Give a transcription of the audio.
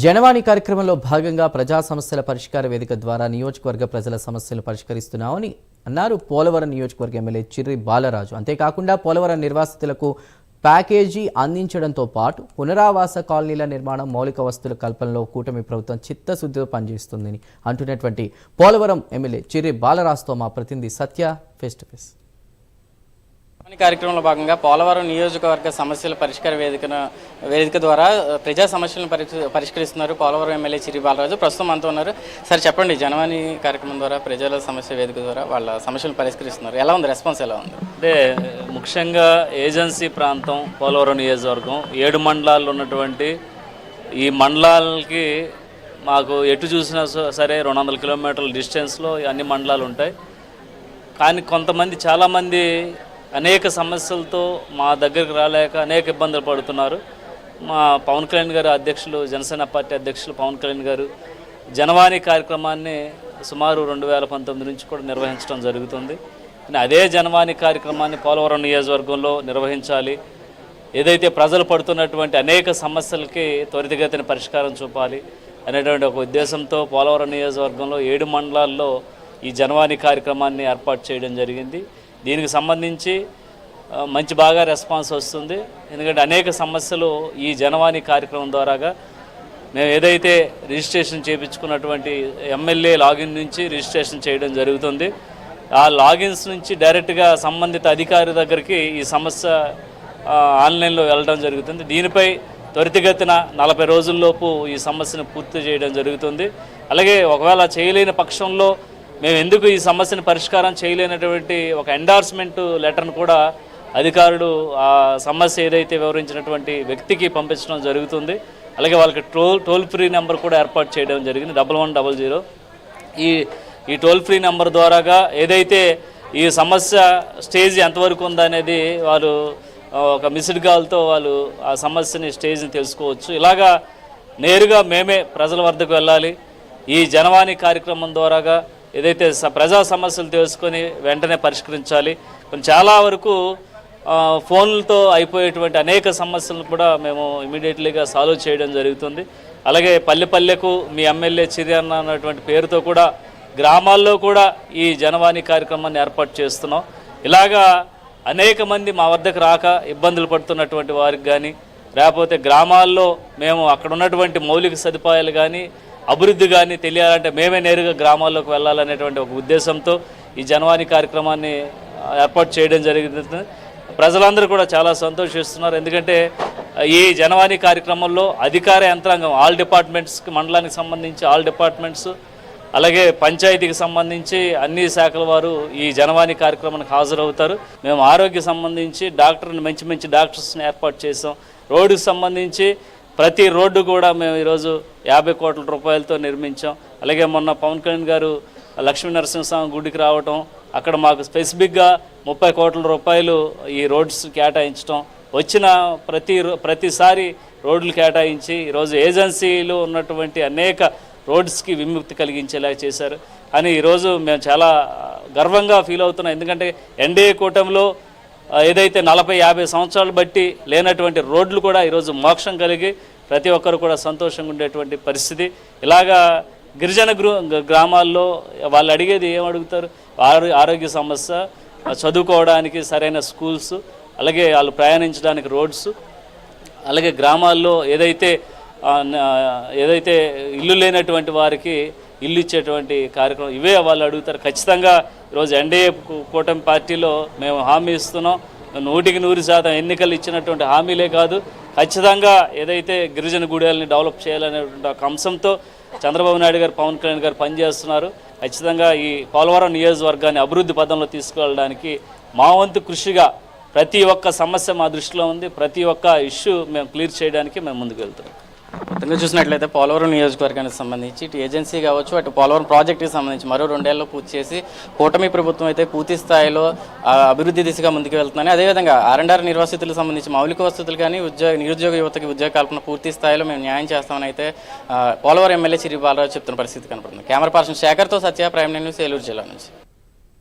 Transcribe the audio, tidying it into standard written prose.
జనవాణి కార్యక్రమంలో భాగంగా ప్రజా సమస్యల పరిష్కార వేదిక ద్వారా నియోజకవర్గ ప్రజల సమస్యలు పరిష్కరిస్తున్నామని అన్నారు పోలవరం నియోజకవర్గ ఎమ్మెల్యే చిర్రి బాలరాజు. అంతేకాకుండా పోలవరం నిర్వాసితులకు ప్యాకేజీ అందించడంతో పాటు పునరావాస కాలనీల నిర్మాణం, మౌలిక వసతుల కల్పనలో కూటమి ప్రభుత్వం చిత్తశుద్ధితో పనిచేస్తుందని అంటున్నటువంటి పోలవరం ఎమ్మెల్యే చిర్రి బాలరాజుతో మా ప్రతినిధి సత్య ఫేస్ టు ఫేస్. కార్యక్రమంలో భాగంగా పోలవరం నియోజకవర్గ సమస్యల పరిష్కార వేదిక ద్వారా ప్రజా సమస్యలను పరిష్కరిస్తున్నారు పోలవరం ఎమ్మెల్యే చిర్రి బాలరాజు. ప్రస్తుతం అంతా ఉన్నారు. సార్ చెప్పండి, జనవాణి కార్యక్రమం ద్వారా ప్రజల సమస్య వేదిక ద్వారా వాళ్ళ సమస్యలు పరిష్కరిస్తున్నారు. ఎలా ఉంది, రెస్పాన్స్ ఎలా ఉంది? అంటే ముఖ్యంగా ఏజెన్సీ ప్రాంతం పోలవరం నియోజకవర్గం 7 మండలాల్లో ఉన్నటువంటి ఈ మండలాలకి మాకు ఎటు చూసినా సరే 200 కిలోమీటర్ల డిస్టెన్స్లో అన్ని మండలాలు ఉంటాయి. కానీ కొంతమంది చాలామంది అనేక సమస్యలతో మా దగ్గరికి రాలేక అనేక ఇబ్బందులు పడుతున్నారు. మా పవన్ కళ్యాణ్ గారు అధ్యక్షులు, జనసేన పార్టీ అధ్యక్షులు పవన్ కళ్యాణ్ గారు జనవాణి కార్యక్రమాన్ని సుమారు 2019 నుంచి కూడా నిర్వహించడం జరుగుతుంది. అదే జనవాణి కార్యక్రమాన్ని పోలవరం నియోజకవర్గంలో నిర్వహించాలి. ఏదైతే ప్రజలు పడుతున్నటువంటి అనేక సమస్యలకి త్వరితగతిన పరిష్కారం చూపాలి అనేటువంటి ఒక ఉద్దేశంతో పోలవరం నియోజకవర్గంలో 7 మండలాల్లో ఈ జనవాణి కార్యక్రమాన్ని ఏర్పాటు చేయడం జరిగింది. దీనికి సంబంధించి బాగా రెస్పాన్స్ వస్తుంది. ఎందుకంటే అనేక సమస్యలు ఈ జనవాణి కార్యక్రమం ద్వారాగా మేము ఏదైతే రిజిస్ట్రేషన్ చేయించుకున్నటువంటి ఎమ్మెల్యే లాగిన్ నుంచి రిజిస్ట్రేషన్ చేయడం జరుగుతుంది. ఆ లాగిన్స్ నుంచి డైరెక్ట్గా సంబంధిత అధికారి దగ్గరికి ఈ సమస్య ఆన్లైన్లో వెళ్ళడం జరుగుతుంది. దీనిపై త్వరితగతిన 40 రోజుల్లోపు ఈ సమస్యను పూర్తి చేయడం జరుగుతుంది. అలాగే ఒకవేళ చేయలేని పక్షంలో మేము ఎందుకు ఈ సమస్యను పరిష్కారం చేయలేనటువంటి ఒక ఎండార్స్మెంట్ లెటర్ను కూడా అధికారులు ఆ సమస్య ఏదైతే వివరించినటువంటి వ్యక్తికి పంపించడం జరుగుతుంది. అలాగే వాళ్ళకి టోల్ ఫ్రీ నెంబర్ కూడా ఏర్పాటు చేయడం జరిగింది, 1100. ఈ టోల్ ఫ్రీ నెంబర్ ద్వారాగా ఏదైతే ఈ సమస్య స్టేజ్ ఎంతవరకు ఉందనేది వాళ్ళు ఒక మిస్డ్ కాల్తో వాళ్ళు ఆ సమస్యని స్టేజ్ని తెలుసుకోవచ్చు. ఇలాగా నేరుగా మేమే ప్రజల వద్దకు వెళ్ళాలి. ఈ జనవాణి కార్యక్రమం ద్వారాగా ఏదైతే ప్రజా సమస్యలు తెలుసుకొని వెంటనే పరిష్కరించాలి. చాలా వరకు ఫోన్లతో అయిపోయేటువంటి అనేక సమస్యలను కూడా మేము ఇమీడియట్లీగా సాల్వ్ చేయడం జరుగుతుంది. అలాగే పల్లెకు మీ ఎమ్మెల్యే చిర్రి అన్నటువంటి పేరుతో కూడా గ్రామాల్లో కూడా ఈ జనవాణి కార్యక్రమాన్ని ఏర్పాటు చేస్తున్నాం. ఇలాగా అనేక మంది మా వద్దకు రాక ఇబ్బందులు పడుతున్నటువంటి వారికి కానీ, లేకపోతే గ్రామాల్లో మేము అక్కడ ఉన్నటువంటి మౌలిక సదుపాయాలు కానీ అభివృద్ధి కానీ తెలియాలంటే మేమే నేరుగా గ్రామాల్లోకి వెళ్ళాలనేటువంటి ఒక ఉద్దేశంతో ఈ జనవాణి కార్యక్రమాన్ని ఏర్పాటు చేయడం జరిగింది. ప్రజలందరూ కూడా చాలా సంతోషిస్తున్నారు. ఎందుకంటే ఈ జనవాణి కార్యక్రమంలో అధికార యంత్రాంగం ఆల్ డిపార్ట్మెంట్స్కి, మండలానికి సంబంధించి ఆల్ డిపార్ట్మెంట్స్, అలాగే పంచాయతీకి సంబంధించి అన్ని శాఖల వారు ఈ జనవాణి కార్యక్రమానికి హాజరవుతారు. మేము ఆరోగ్య సంబంధించి మంచి డాక్టర్స్ని ఏర్పాటు చేసాం. రోడ్డుకి సంబంధించి ప్రతి రోడ్డు కూడా మేము ఈరోజు 50 కోట్ల రూపాయలతో నిర్మించాం. అలాగే మొన్న పవన్ కళ్యాణ్ గారు లక్ష్మీ నరసింహస్వామి గుడికి రావటం, అక్కడ మాకు స్పెసిఫిక్గా 30 కోట్ల రూపాయలు ఈ రోడ్స్ కేటాయించడం, వచ్చిన ప్రతిసారి రోడ్లు కేటాయించి ఈరోజు ఏజెన్సీలో ఉన్నటువంటి అనేక రోడ్స్కి విముక్తి కలిగించేలా చేశారు. అని ఈరోజు మేము చాలా గర్వంగా ఫీల్ అవుతున్నాం. ఎందుకంటే ఎన్డీఏ కూటమిలో ఏదైతే 40-50 సంవత్సరాలు బట్టి లేనటువంటి రోడ్లు కూడా ఈరోజు మోక్షం కలిగి ప్రతి ఒక్కరు కూడా సంతోషంగా ఉండేటువంటి పరిస్థితి. ఇలాగా గిరిజన గ్రామాల్లో వాళ్ళు అడిగేది ఏమడుగుతారు? ఆరోగ్య సమస్య, చదువుకోవడానికి సరైన స్కూల్స్, అలాగే వాళ్ళు ప్రయాణించడానికి రోడ్స్, అలాగే గ్రామాల్లో ఏదైతే ఇల్లు లేనటువంటి వారికి ఇల్లు ఇచ్చేటువంటి కార్యక్రమం, ఇవే వాళ్ళు అడుగుతారు. ఖచ్చితంగా ఈరోజు ఎన్డీఏ కూటమి పార్టీలో మేము హామీ ఇస్తున్నాం. 100% ఎన్నికలు ఇచ్చినటువంటి హామీలే కాదు, ఖచ్చితంగా ఏదైతే గిరిజన గుడియాలని డెవలప్ చేయాలనేటువంటి ఒక అంశంతో చంద్రబాబు నాయుడు గారు, పవన్ కళ్యాణ్ గారు పనిచేస్తున్నారు. ఖచ్చితంగా ఈ పోలవరం నియోజకవర్గాన్ని అభివృద్ధి పదంలో తీసుకువెళ్ళడానికి మా వంతు కృషిగా ప్రతి ఒక్క సమస్య మా దృష్టిలో ఉంది. ప్రతి ఒక్క ఇష్యూ మేము క్లియర్ చేయడానికి మేము ముందుకు వెళ్తున్నాం. మొత్తంగా చూసినట్లయితే పోలవరం నియోజకవర్గానికి సంబంధించి ఇటు ఏజెన్సీ కావచ్చు, అటు పోలవరం ప్రాజెక్టుకి సంబంధించి మరో 2 ఏళ్లలో పూర్తి చేసి కూటమి ప్రభుత్వం అయితే పూర్తి స్థాయిలో అభివృద్ధి దిశగా ముందుకు వెళ్తుందని, అదేవిధంగా ఆర్ఎండ్ఆర్ నిర్వాసితులకు సంబంధించి మౌలిక వసతులు కానీ నిరుద్యోగ యువతకి ఉద్యోగ కల్పన పూర్తి స్థాయిలో మేము న్యాయం చేస్తామని అయితే పోలవరం ఎమ్మెల్యే చిర్రి బాలరాజు చెప్తున్న పరిస్థితి కనపడుతుంది. కెమెరా పర్సన్ శేఖర్తో సత్య, ప్రైమ్ న్యూస్, ఏలూరు జిల్లా నుంచి.